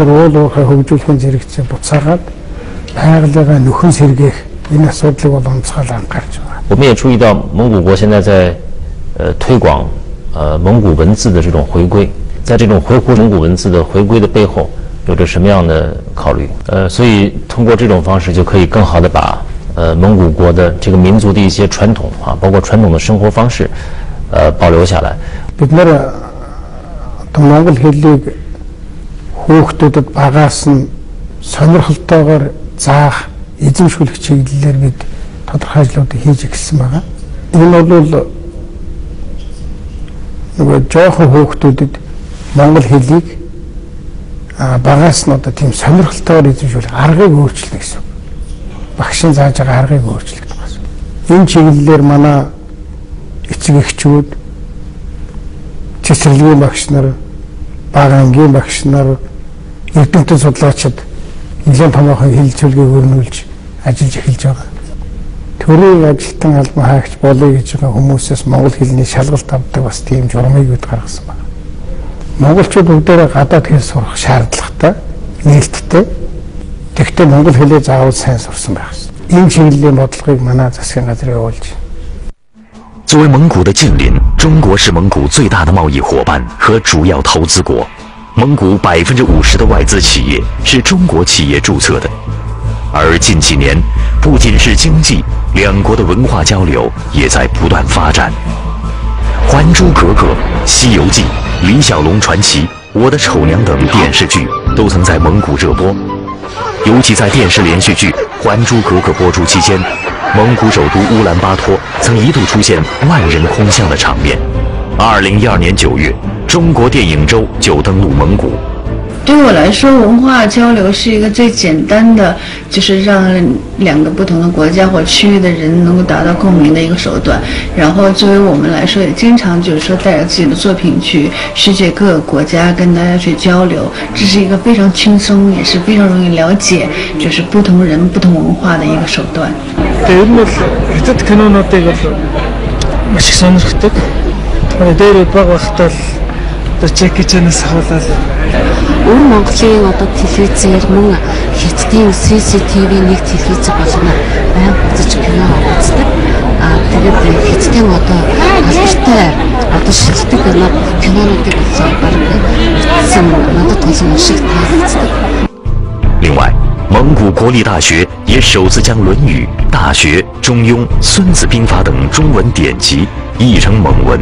Уулуурхай хөгжүүлэхийн зэрэгцээ буцаагаад байгалыгаа нөхөн сэргээх энэ асуудлыг бол онцгой анхаарч байгаа. 我们也注意到蒙古国现在在推广蒙古文字的这种回归，在这种回顾蒙古文字的回归的背后，有着什么样的考虑？所以通过这种方式就可以更好的把蒙古国的这个民族的一些传统啊，包括传统的生活方式保留下来。 бид нар Монгол хэлийг хүүхдүүдэд багаас нь сонирхолтойгоор заах эзэмшүүлэх чиглэлээр бид тодорхой ажлуудыг хийж эхэлсэн байгаа. Энэ бол нөгөө жоохон хүүхдүүдэд монгол хэлийг багаас нь одоо тийм сонирхолтойгоор эзэмшүүлэх аргыг өөрчилнө гэсэн. Багшийн зааж байгаа аргыг өөрчилнө гэсэн. Энэ чиглэлээр манай эцэг эхчүүд, цэцэрлэгийн багш нар, бага ангийн багш нар, эрдэмтэн судлаачид нэлээд томоохон хэл зөвлөгөө өрнүүлж ажиллаж эхэлж байгаа. Төрийн ажилтан албан хаагч болъё гэж байгаа хүмүүсээс монгол хэлний шалгалт авдаг бас тийм журмыг бид гаргасан байна. Монголчууд бүгдээрээ гадаад хэл сурах шаардлагатай, нээлттэй. Тэгэхдээ монгол хэлээ заавал сайн сурсан байх ёстой. Энэ чиглэлийн бодлогыг манай засгийн газар явуулж байна. 作为蒙古的近邻，中国是蒙古最大的贸易伙伴和主要投资国。蒙古50%的外资企业是中国企业注册的，而近几年，不仅是经济，两国的文化交流也在不断发展。《还珠格格》《西游记》《李小龙传奇》《我的丑娘》等电视剧都曾在蒙古热播，尤其在电视连续剧《还珠格格》播出期间。 蒙古首都乌兰巴托曾一度出现万人空巷的场面。2012年9月，中国电影周就登陆蒙古。对我来说，文化交流是一个最简单的，就是让两个不同的国家或区域的人能够达到共鸣的一个手段。然后，作为我们来说，也经常就是说带着自己的作品去世界各个国家跟大家去交流，这是一个非常轻松，也是非常容易了解，就是不同人、不同文化的一个手段。 Тэр нь бол хэдэн кинонуудыг бол маш их сонирхдаг. Дээр баг багтаа л Jackie Chan-аас хаваад Өвөр Монголын одоо телевизээр мөн хятадын CCTV-1 телевиз болгоно байнга үзэж кино үздэг. Тэгээд хятадын одоо албартай одоо шилдэг кинонуудыг үзсэн надад толгой шиг таалагддаг. 另外，蒙古国立大学也首次将《论语》《大学》《中庸》《孙子兵法》等中文典籍译成蒙文。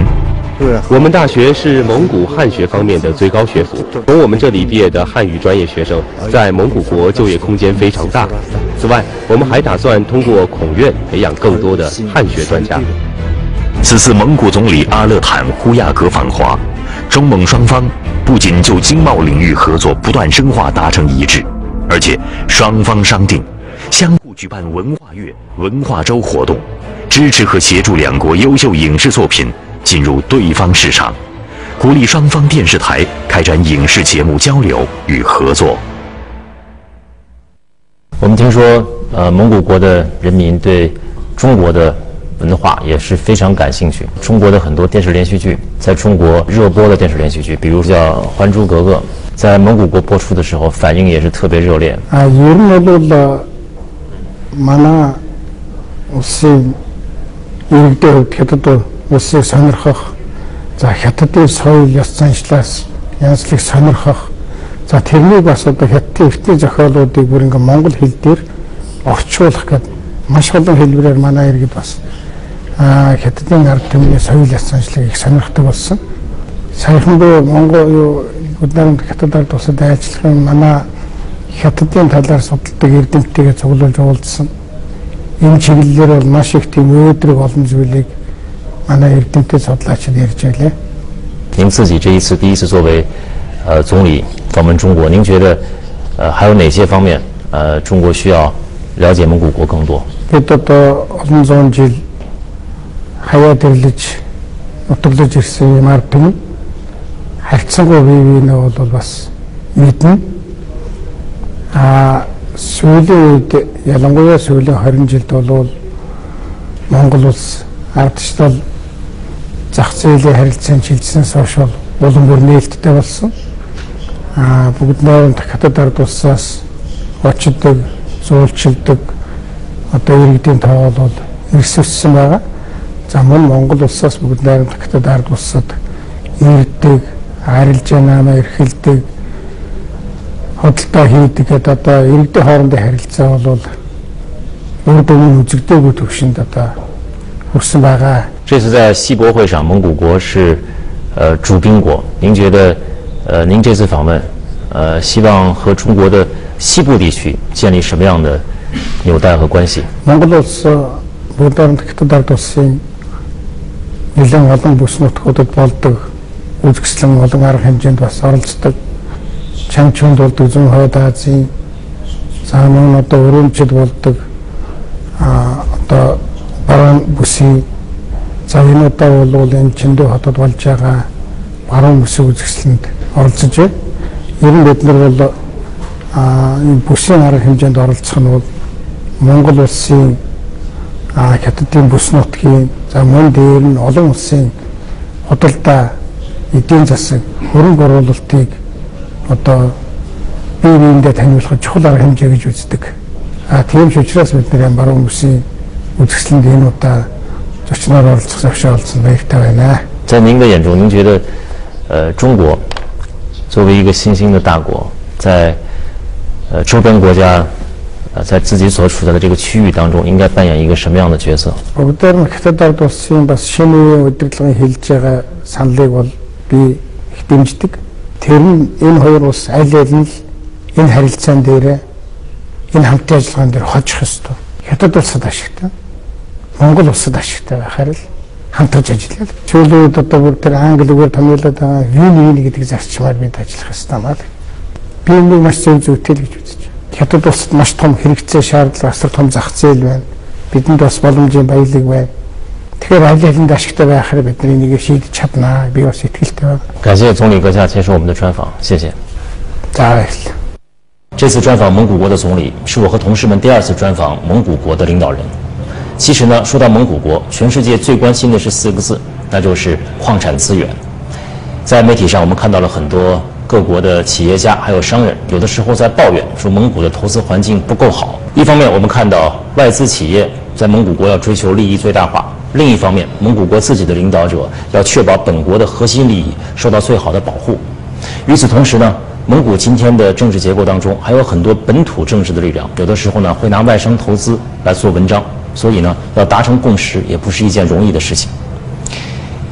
我们大学是蒙古汉学方面的最高学府，从我们这里毕业的汉语专业学生，在蒙古国就业空间非常大。此外，我们还打算通过孔院培养更多的汉学专家。此次蒙古总理阿勒坦呼亚格访华，中蒙双方不仅就经贸领域合作不断深化达成一致，而且双方商定相互举办文化月、文化周活动，支持和协助两国优秀影视作品 进入对方市场，鼓励双方电视台开展影视节目交流与合作。我们听说，蒙古国的人民对中国的文化也是非常感兴趣。中国的很多电视连续剧，在中国热播的电视连续剧，比如叫《还珠格格》，在蒙古国播出的时候，反应也是特别热烈。ер нь бол манай улсын иргэдийн хувьд хятад улсыг сонирхох, за хятадын соёл ёс заншлаас янзлыг сонирхох, за тэрнийг бас одоо хятадын эртний зохиолуудыг бүр ингээ монгол хэл дээр орчуулах гэдэг маш олон хэлбэрээр манай иргэд бас хятадын ард түмний соёл ёс заншлыг их сонирхдаг болсон. Саяхан Монгол удаан хятад ард улсад ажиллах манай хятадын талаар судалдаг эрдэмтдийгээ цуглуулж уулзсан. Энэ чиглэлээр бол маш их тийм өөдрөг олон зүйлийг 您自己这一次第一次作为总理访问中国，您觉得还有哪些方面中国需要了解蒙古国更多？ бид одоо олон зуун жил хаяа дэрлэж утгалж ирсэн юм ард түмэн харьцангуй бие биенээ бол бас мэднэ. Сүүлийн үед ялангуяа сүүлийн 20 жилд бол Монгол улс ардчлал зах зээлийн харилцааны чиглэлээс хойш улам бүр нээлттэй болсон. бүгд найрамд хятад ард улсаас очдог, зуулчилдаг одоо иргэдийн тоо бол ирсвчсэн байгаа. За мөн Монгол улсаас бүгд найрамд хятад ард улсад ирдэг, арилжаа наамаа эрхэлдэг, хөдөлтөө хийдэг гэдэг одоо иргэдийн хоорондын харилцаа бол урд өмнө үзэгдээгүй төвшөнд одоо хүрсэн байгаа. 这次在西博会上，蒙古国是主宾国。您觉得您这次访问，希望和中国的西部地区建立什么样的纽带和关系？ Монгол улс бүгд найрамд хятад ард улсын нэлээд олон бүс нутгуудад болдог үзэсгэлэн олон арга хэмжээнд бас оролцдог. Чамчунд болдог зүүн хойд Азийн, за мөн одоо өрөмчд болдог одоо баруун бүсийн за энэ удаа бол энэ Чиндүү хотод болж байгаа баруун бүсийн үзэсгэлэнд оролцож байна. Ер нь бид нар бол энэ бүсийн арга хэмжээнд оролцох нь бол Монгол улсын хятадын бүс нутгийн за мөн дээр нь олон улсын худалдаа эдийн засаг хөрөнгө оруулалтыг одоо бие биендээ таниулах чухал арга хэмжээ гэж үздэг. Тийм ч учраас бид нэр баруун бүсийн үзэсгэлэнд энэ удаа зочноор оролцох завшаа олсон баяртай байна. 在您的眼中，您觉得中国作为一个新兴的大国，在周边国家在自己所处的这个区域当中，应该扮演一个什么样的角色？ Бүгд найрамд хятад ард улсын бас шинэ үеийн удирдлагын хэлж байгаа саналыг бол би их дэмждэг. Тэр нь энэ хоёр улс аль аль нь энэ харилцаан дээр энэ хамтын ажиллагаан дээр хожих ёстой. Хятад улсад ашигтай, Монгол улсад ашигтай байхаар л хамтарч ажиллаад. Сүүлийн үед одоо бүр тэр англи үгээр томьёолоод байгаа win-win гэдэг зарчмаар бид ажиллах ёстой маа. Би энэ маш зөв зүйтэй л гэж үзэж байна. Хятад улсад маш том хэрэгцээ шаардлага, асар том зах зээл байна. Бидэнд бас боломжийн баялаг байна. Тэгэхээр аль алинд ашигтай байхаар бид энийг шийдэж чаднаа. Би бас итгэлтэй байна. 感谢总理阁下接受我们的专访，谢谢。 За баярлалаа. 这次专访蒙古国的总理，是我和同事们第2次专访蒙古国的领导人。其实呢，说到蒙古国，全世界最关心的是4个字，那就是矿产资源。在媒体上，我们看到了很多各国的企业家还有商人，有的时候在抱怨说蒙古的投资环境不够好。一方面，我们看到外资企业在蒙古国要追求利益最大化；另一方面，蒙古国自己的领导者要确保本国的核心利益受到最好的保护。与此同时呢，蒙古今天的政治结构当中还有很多本土政治的力量，有的时候呢会拿外商投资来做文章，所以呢要达成共识也不是一件容易的事情。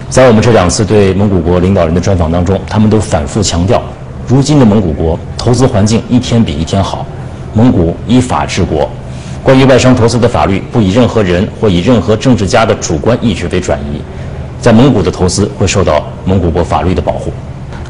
在我们这2次对蒙古国领导人的专访当中，他们都反复强调，如今的蒙古国投资环境一天比一天好，蒙古依法治国，关于外商投资的法律不以任何人或以任何政治家的主观意志为转移，在蒙古的投资会受到蒙古国法律的保护。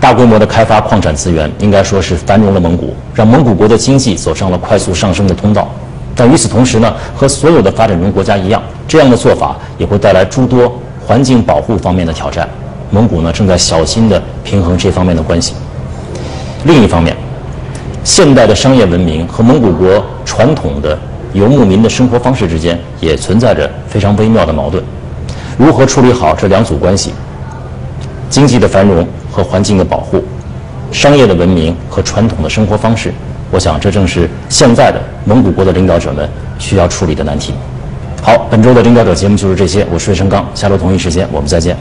大规模的开发矿产资源，应该说是繁荣了蒙古，让蒙古国的经济走上了快速上升的通道。但与此同时呢，和所有的发展中国家一样，这样的做法也会带来诸多环境保护方面的挑战。蒙古呢，正在小心地平衡这方面的关系。另一方面，现代的商业文明和蒙古国传统的游牧民的生活方式之间也存在着非常微妙的矛盾。如何处理好这2组关系？经济的繁荣和环境的保护，商业的文明和传统的生活方式，我想这正是现在的蒙古国的领导者们需要处理的难题。好，本周的领导者节目就是这些，我是魏成刚，下周同一时间我们再见。